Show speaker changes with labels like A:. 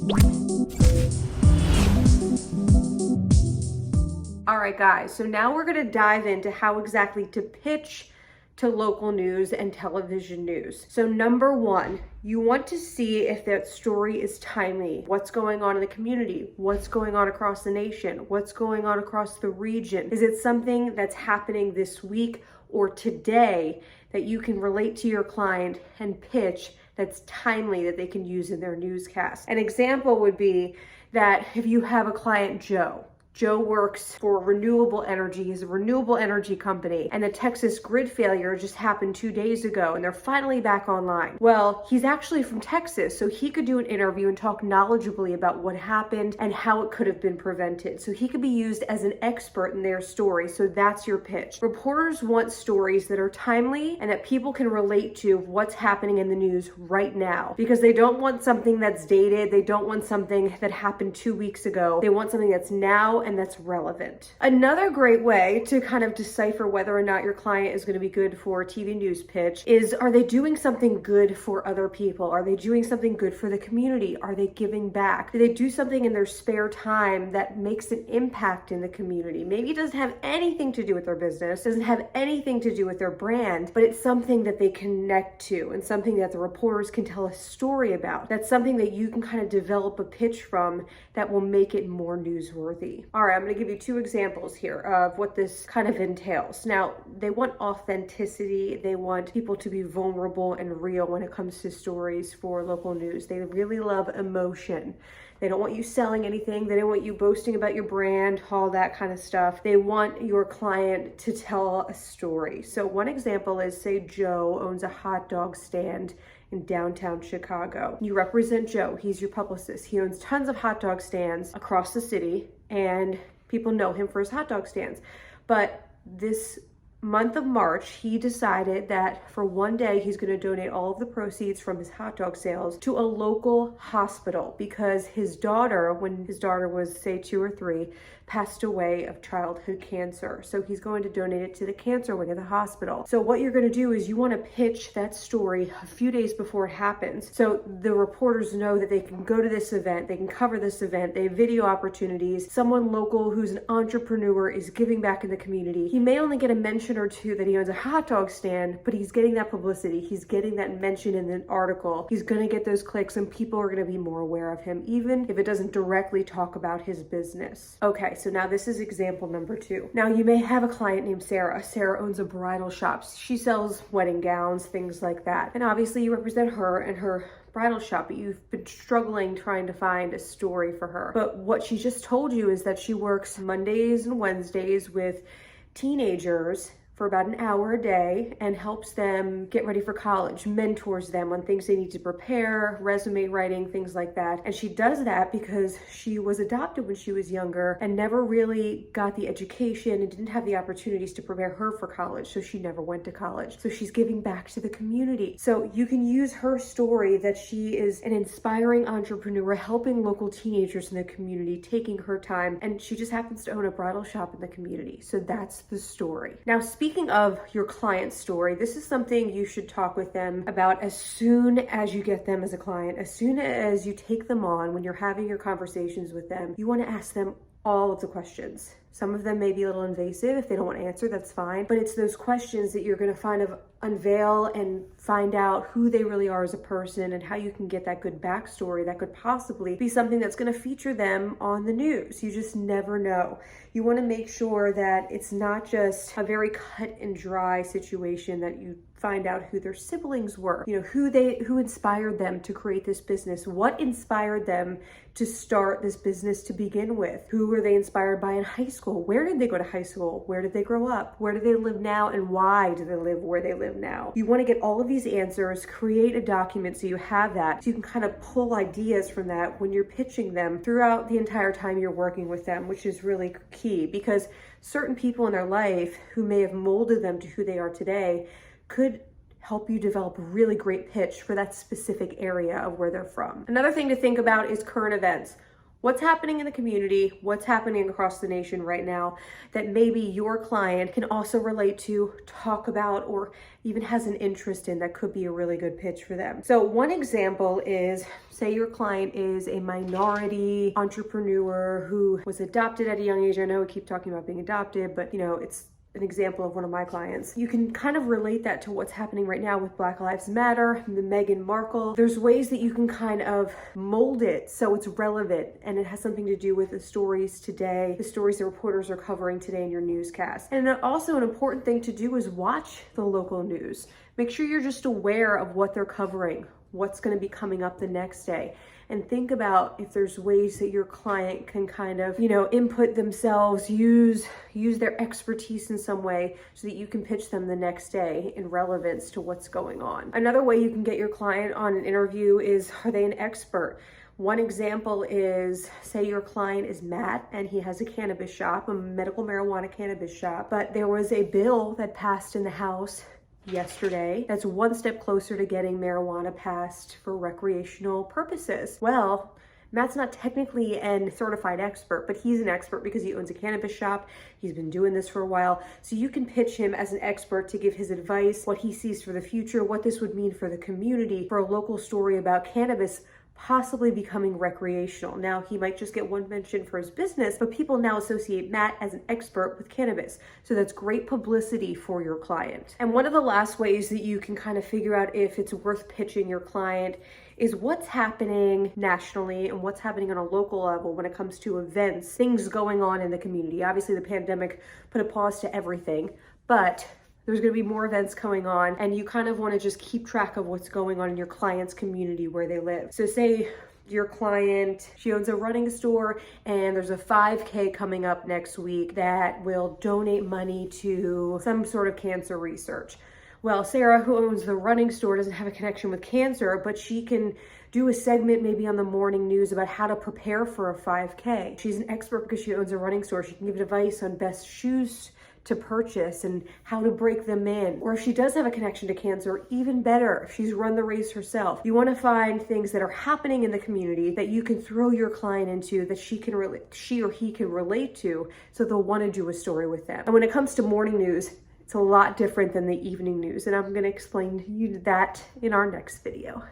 A: All right, guys, so now we're going to dive into how exactly to pitch to local news and television news. So number one, you want to see if that story is timely. What's going on in the community? What's going on across the nation? What's going on across the region? Is it something that's happening this week or today that you can relate to your client and pitch that's timely that they can use in their newscast? An example would be that if you have a client, Joe works for renewable energy. He's a renewable energy company, and the Texas grid failure just happened 2 days ago, and they're finally back online. Well, he's actually from Texas, so he could do an interview and talk knowledgeably about what happened and how it could have been prevented. So he could be used as an expert in their story. So that's your pitch. Reporters want stories that are timely and that people can relate to what's happening in the news right now, because they don't want something that's dated. They don't want something that happened 2 weeks ago. They want something that's now and that's relevant. Another great way to kind of decipher whether or not your client is going to be good for a TV news pitch is, are they doing something good for other people? Are they doing something good for the community? Are they giving back? Do they do something in their spare time that makes an impact in the community? Maybe it doesn't have anything to do with their business, doesn't have anything to do with their brand, but it's something that they connect to and something that the reporters can tell a story about. That's something that you can kind of develop a pitch from that will make it more newsworthy. All right, I'm going to give you 2 examples here of what this kind of entails. Now, they want authenticity. They want people to be vulnerable and real when it comes to stories for local news. They really love emotion. They don't want you selling anything. They don't want you boasting about your brand, all that kind of stuff. They want your client to tell a story. So one example is, say Joe owns a hot dog stand in downtown Chicago. You represent Joe. He's your publicist. He owns tons of hot dog stands across the city, and people know him for his hot dog stands. But this month of March, he decided that for one day, he's going to donate all of the proceeds from his hot dog sales to a local hospital, because his daughter, when his daughter was, say, 2 or 3, passed away of childhood cancer. So he's going to donate it to the cancer wing of the hospital. So what you're going to do is you want to pitch that story a few days before it happens. So the reporters know that they can go to this event, they can cover this event, they have video opportunities. Someone local who's an entrepreneur is giving back in the community. He may only get a mention or 2 that he owns a hot dog stand, but he's getting that publicity. He's getting that mention in the article. He's going to get those clicks, and people are going to be more aware of him, even if it doesn't directly talk about his business. Okay, so now this is example number 2. Now you may have a client named Sarah. Sarah owns a bridal shop. She sells wedding gowns, things like that. And obviously you represent her and her bridal shop, but you've been struggling trying to find a story for her. But what she just told you is that she works Mondays and Wednesdays with teenagers for about an hour a day and helps them get ready for college, mentors them on things they need to prepare, resume writing, things like that. And she does that because she was adopted when she was younger and never really got the education and didn't have the opportunities to prepare her for college. So she never went to college. So she's giving back to the community. So you can use her story that she is an inspiring entrepreneur, helping local teenagers in the community, taking her time, and she just happens to own a bridal shop in the community. So that's the story. Now, speaking of your client's story, this is something you should talk with them about as soon as you get them as a client, as soon as you take them on, when you're having your conversations with them. You want to ask them all of the questions. Some of them may be a little invasive. If they don't want to answer, that's fine. But it's those questions that you're going to unveil and find out who they really are as a person and how you can get that good backstory that could possibly be something that's going to feature them on the news. You just never know. You want to make sure that it's not just a very cut and dry situation, that you find out who their siblings were, who inspired them to create this business, what inspired them to start this business to begin with, who were they inspired by in high school, where did they go to high school, where did they grow up, where do they live now, and why do they live where they live now. You want to get all of these answers, create a document so you have that, so you can kind of pull ideas from that when you're pitching them throughout the entire time you're working with them, which is really key, because certain people in their life who may have molded them to who they are today could help you develop a really great pitch for that specific area of where they're from. Another thing to think about is current events. What's happening in the community, what's happening across the nation right now that maybe your client can also relate to, talk about, or even has an interest in that could be a really good pitch for them. So one example is, say your client is a minority entrepreneur who was adopted at a young age. I know we keep talking about being adopted, but it's an example of one of my clients. You can kind of relate that to what's happening right now with Black Lives Matter, the Meghan Markle. There's ways that you can kind of mold it so it's relevant and it has something to do with the stories today, the stories the reporters are covering today in your newscast. And also an important thing to do is watch the local news. Make sure you're just aware of what they're covering, what's going to be coming up the next day. And think about if there's ways that your client can kind of, input themselves, use their expertise in some way so that you can pitch them the next day in relevance to what's going on. Another way you can get your client on an interview is, are they an expert? One example is, say your client is Matt and he has a cannabis shop, a medical marijuana cannabis shop, but there was a bill that passed in the House yesterday that's one step closer to getting marijuana passed for recreational purposes. Well, Matt's not technically a certified expert, but he's an expert because he owns a cannabis shop. He's been doing this for a while. So you can pitch him as an expert to give his advice, what he sees for the future, what this would mean for the community, for a local story about cannabis possibly becoming recreational. Now, he might just get one mention for his business, but people now associate Matt as an expert with cannabis. So that's great publicity for your client. And one of the last ways that you can kind of figure out if it's worth pitching your client is what's happening nationally and what's happening on a local level when it comes to events, things going on in the community. Obviously, the pandemic put a pause to everything, but there's going to be more events going on, and you kind of want to just keep track of what's going on in your client's community where they live. So say your client, she owns a running store and there's a 5K coming up next week that will donate money to some sort of cancer research. Well, Sarah, who owns the running store, doesn't have a connection with cancer, but she can do a segment maybe on the morning news about how to prepare for a 5K. She's an expert because she owns a running store. She can give advice on best shoes to purchase and how to break them in. Or if she does have a connection to cancer, even better, if she's run the race herself. You want to find things that are happening in the community that you can throw your client into, that she or he can relate to, so they'll want to do a story with them. And when it comes to morning news, it's a lot different than the evening news, and I'm going to explain to you that in our next video.